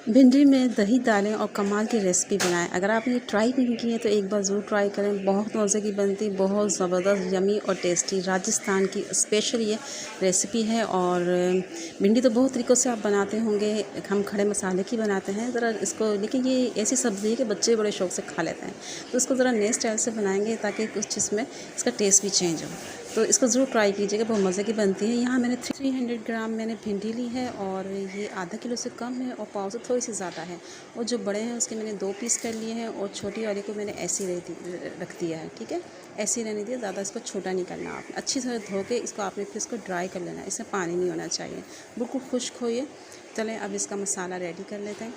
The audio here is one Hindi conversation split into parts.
भिंडी में दही डालें और कमाल की रेसिपी बनाएं। अगर आपने ये ट्राई नहीं की है तो एक बार ज़रूर ट्राई करें। बहुत मज़े की बनती, बहुत ज़बरदस्त, यमी और टेस्टी। राजस्थान की स्पेशल ये रेसिपी है। और भिंडी तो बहुत तरीक़ों से आप बनाते होंगे। हम खड़े मसाले की बनाते हैं ज़रा इसको, लेकिन ये ऐसी सब्ज़ी है कि बच्चे बड़े शौक़ से खा लेते हैं। तो इसको ज़रा नए स्टाइल से बनाएंगे ताकि कुछ इसमें इसका टेस्ट भी चेंज हो। तो इसको ज़रूर ट्राई कीजिएगा, बहुत मज़े की बनती है। यहाँ मैंने 300 ग्राम मैंने भिंडी ली है और ये आधा किलो से कम है और पाव से थोड़ी सी ज़्यादा है। और जो बड़े हैं उसके मैंने 2 पीस कर लिए हैं और छोटी वाली को मैंने ऐसी रख दिया है। ठीक है, ऐसी रहने दिया, ज़्यादा इसको छोटा नहीं करना। आपने अच्छी तरह धो के इसको आपने फिर इसको ड्राई कर लेना है। इसमें पानी नहीं होना चाहिए, बिल्कुल खुश्क हो ये। चलें अब इसका मसाला रेडी कर लेते हैं।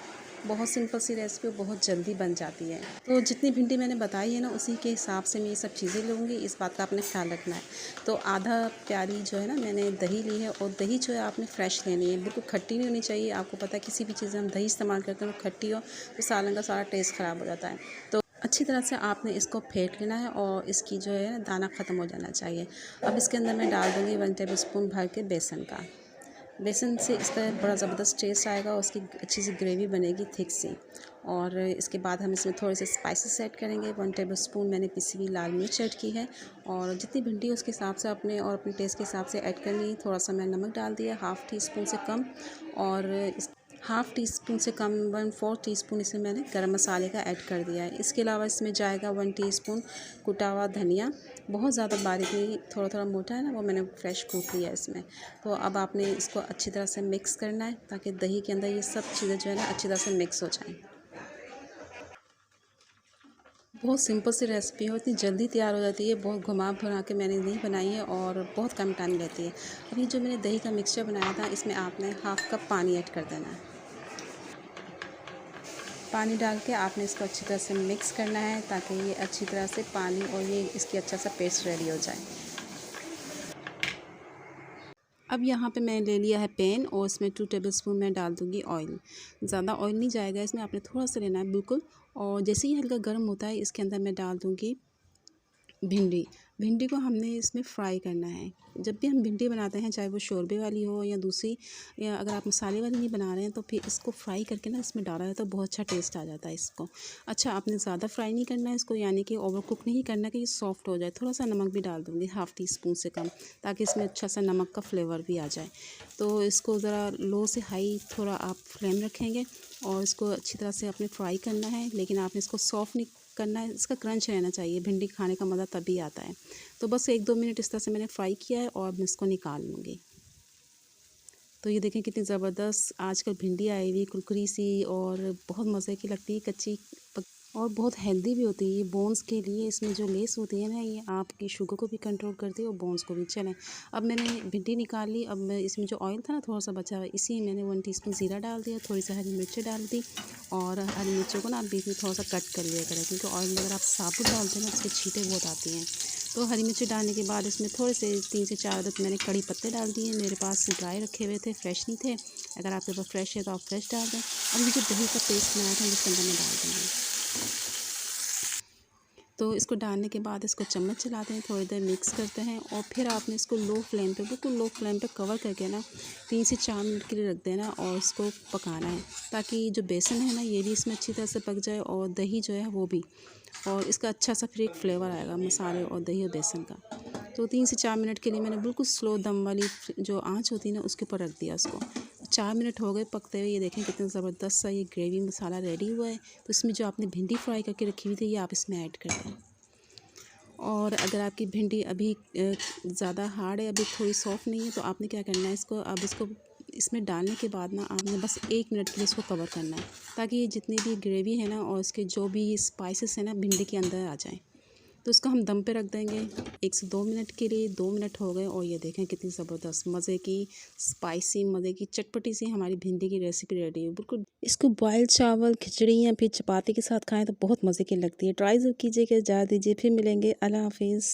बहुत सिंपल सी रेसिपी, बहुत जल्दी बन जाती है। तो जितनी भिंडी मैंने बताई है ना, उसी के हिसाब से मैं ये सब चीज़ें लूँगी। इस बात का आपने ख्याल रखना है। तो आधा प्याली जो है ना मैंने दही ली है और दही जो है आपने फ्रेश लेनी है, बिल्कुल खट्टी नहीं होनी चाहिए। आपको पता है किसी भी चीज़ में हम दही इस्तेमाल करते हैं, खट्टी हो तो सालन का सारा टेस्ट ख़राब हो जाता है। तो अच्छी तरह से आपने इसको फेंट लेना है और इसकी जो है दाना ख़त्म हो जाना चाहिए। अब इसके अंदर मैं डाल दूँगी 1 टेबल स्पून भर के बेसन का। बेसन से इसका बड़ा ज़बरदस्त टेस्ट आएगा और उसकी अच्छी सी ग्रेवी बनेगी थिक सी। और इसके बाद हम इसमें थोड़े से स्पाइसेस ऐड करेंगे। 1 टेबल स्पून मैंने पिसी हुई लाल मिर्च ऐड की है और जितनी भिंडी है उसके हिसाब से अपने और अपने टेस्ट के हिसाब से ऐड करनी है। थोड़ा सा मैंने नमक डाल दिया, हाफ़ टी स्पून से कम। और हाफ़ टी स्पून से कम 1/4 टीस्पून इसमें मैंने गरम मसाले का ऐड कर दिया है। इसके अलावा इसमें जाएगा 1 टीस्पून कुटा हुआ धनिया, बहुत ज़्यादा बारीक नहीं, थोड़ा थोड़ा मोटा है ना, वो मैंने फ्रेश कूट लिया है इसमें। तो अब आपने इसको अच्छी तरह से मिक्स करना है ताकि दही के अंदर ये सब चीज़ें जो है ना अच्छी तरह से मिक्स हो जाएं। बहुत सिंपल सी रेसिपी है, इतनी जल्दी तैयार हो जाती है। बहुत घुमा फिरा के मैंने नहीं बनाई है और बहुत कम टाइम लेती है। अब ये जो मैंने दही का मिक्सचर बनाया था, इसमें आपने हाफ़ कप पानी ऐड कर देना है। पानी डाल के आपने इसको अच्छी तरह से मिक्स करना है ताकि ये अच्छी तरह से पानी और ये इसकी अच्छा सा पेस्ट रेडी हो जाए। अब यहाँ पे मैंने ले लिया है पैन और इसमें 2 टेबलस्पून मैं डाल दूँगी ऑयल। ज़्यादा ऑयल नहीं जाएगा इसमें, आपने थोड़ा सा लेना है बिल्कुल। और जैसे ही हल्का गर्म होता है इसके अंदर मैं डाल दूँगी भिंडी। भिंडी को हमने इसमें फ्राई करना है। जब भी हम भिंडी बनाते हैं, चाहे वो शोरबे वाली हो या दूसरी, या अगर आप मसाले वाली नहीं बना रहे हैं तो फिर इसको फ्राई करके ना इसमें डाला जाए तो बहुत अच्छा टेस्ट आ जाता है इसको। अच्छा, आपने ज़्यादा फ्राई नहीं करना है इसको, यानी कि ओवर कुक नहीं करना कि ये सॉफ्ट हो जाए। थोड़ा सा नमक भी डाल दूँगी, हाफ़ टी स्पून से कम, ताकि इसमें अच्छा सा नमक का फ्लेवर भी आ जाए। तो इसको ज़रा लो से हाई थोड़ा आप फ्लेम रखेंगे और इसको अच्छी तरह से आपने फ्राई करना है, लेकिन आपने इसको सॉफ्ट नहीं करना है। इसका क्रंच रहना चाहिए, भिंडी खाने का मज़ा तभी आता है। तो बस 1-2 मिनट इस तरह से मैंने फ्राई किया है और मैं इसको निकाल लूँगी। तो ये देखें कितनी ज़बरदस्त आजकल भिंडी आई हुई, कुरकुरी सी, और बहुत मज़े की लगती है कच्ची और बहुत हेल्दी भी होती है। ये बोन्स के लिए इसमें जो लेस होती है ना, ये आपकी शुगर को भी कंट्रोल करती है और बोन्स को भी। चलें, अब मैंने भिंडी निकाल ली। अब मैं इसमें जो ऑयल था ना थोड़ा सा बचा हुआ, इसी में मैंने 1 टीस्पून ज़ीरा डाल दिया, थोड़ी सी हरी मिर्चें डाल दी। और हरी मिर्चों को ना आप बीच में थोड़ा सा कट कर लिया करें, क्योंकि ऑयल में अगर आप साबुत डालते हैं ना उसके छींटे बहुत आती हैं। तो हरी मिर्ची डालने के बाद इसमें थोड़े से 3 से 4 अदद मैंने कड़ी पत्ते डाल दिए। मेरे पास ड्राई रखे हुए थे, फ्रेश नहीं थे। अगर आपके पास फ्रेश है तो आप फ्रेश डाल दें। अब ये जो दही का पेस्ट बनाया था इसके अंदर मैं डाल दूँगी। तो इसको डालने के बाद इसको चम्मच चलाते हैं, थोड़ी देर मिक्स करते हैं और फिर आपने इसको लो फ्लेम पे, बिल्कुल लो फ्लेम पे कवर करके ना 3 से 4 मिनट के लिए रख देना और इसको पकाना है, ताकि जो बेसन है ना ये भी इसमें अच्छी तरह से पक जाए और दही जो है वो भी, और इसका अच्छा सा फिर एक फ्लेवर आएगा मसाले और दही और बेसन का। तो 3 से 4 मिनट के लिए मैंने बिल्कुल स्लो दम वाली जो आँच होती है ना उसके ऊपर रख दिया उसको। 4 मिनट हो गए पकते हुए। ये देखें कितना ज़बरदस्त सा ये ग्रेवी मसाला रेडी हुआ है। तो इसमें जो आपने भिंडी फ्राई करके रखी हुई थी ये आप इसमें ऐड कर दें। और अगर आपकी भिंडी अभी ज़्यादा हार्ड है, अभी थोड़ी सॉफ्ट नहीं है, तो आपने क्या करना है, इसको अब इसको इसमें डालने के बाद ना आपने बस 1 मिनट के लिए इसको कवर करना है, ताकि ये जितनी भी ग्रेवी है ना और इसके जो भी स्पाइसेस हैं ना भिंडी के अंदर आ जाएं। तो इसको हम दम पे रख देंगे 1 से 2 मिनट के लिए। 2 मिनट हो गए और ये देखें कितनी ज़बरदस्त मज़े की स्पाइसी, मज़े की चटपटी सी हमारी भिंडी की रेसिपी रेडी है बिल्कुल। इसको बॉयल चावल, खिचड़ी या फिर चपाती के साथ खाएं तो बहुत मज़े की लगती है। ट्राई ज़रूर कीजिएगा, इजाज़त दीजिए, फिर मिलेंगे। अल्लाह हाफिज़।